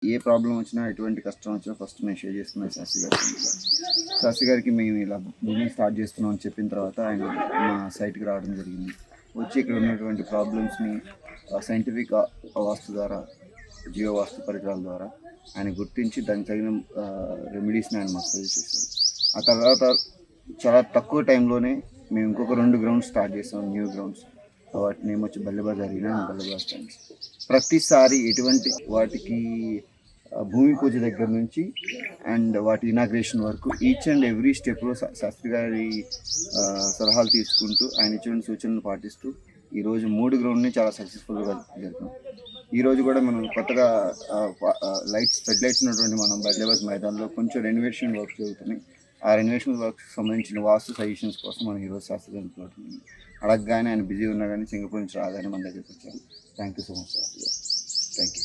ఏ problem వచ్చినా, ఎటువంటి కష్టం వచ్చినా ఫస్ట్ నేను షేర్ చేసుకున్నాను శాస్త్రి గారు. శాస్త్రి గారికి మేము ఇలా బిజినెస్ స్టార్ట్ చేస్తున్నాం అని చెప్పిన తర్వాత ఆయన మా సైట్కి రావడం జరిగింది. వచ్చి ఇక్కడ ఉన్నటువంటి ప్రాబ్లమ్స్ని సైంటిఫిక్ వాస్తు ద్వారా, జియో వాస్తు పరికరాల ద్వారా ఆయన గుర్తించి దానికి తగిన రెమెడీస్ని ఆయన మాకు సజెస్ట్ చేశారు. ఆ తర్వాత చాలా తక్కువ టైంలోనే మేము ఇంకొక 2 గ్రౌండ్స్ స్టార్ట్ చేసాం, న్యూ గ్రౌండ్స్. వాటి నేమ్ వచ్చి బల్లెబాజ్ అరీనా అండ్ బల్లెబాజ్ టైమ్స్. ప్రతిసారి ఎటువంటి వాటికి భూమి పూజ దగ్గర నుంచి అండ్ వాటి ఇనాగ్రేషన్ వరకు ఈచ్ అండ్ ఎవ్రీ స్టెప్లో శాస్త్రి గారి సలహాలు తీసుకుంటూ ఆయన ఇచ్చిన సూచనలు పాటిస్తూ ఈరోజు 3 గ్రౌండ్ని చాలా సక్సెస్ఫుల్గా జరిపాం. ఈరోజు కూడా మనం కొత్తగా ఫెడ్ లైట్స్ ఉన్నటువంటి మనం బల్లెబాజ్ మైదానంలో కొంచెం రెనోవేషన్ వర్క్ జరుగుతున్నాయి. ఆ రెనోవేషన్ వర్క్కి సంబంధించిన వాస్తు సజెషన్స్ కోసం మనం ఈరోజు శాస్త్రి గారిని అడగగానే ఆయన బిజీ ఉన్నా కానీ సింగపూర్ నుంచి రాగానే మన దగ్గరికి వచ్చారు. Thank you so much Shastri గారు. Thank you.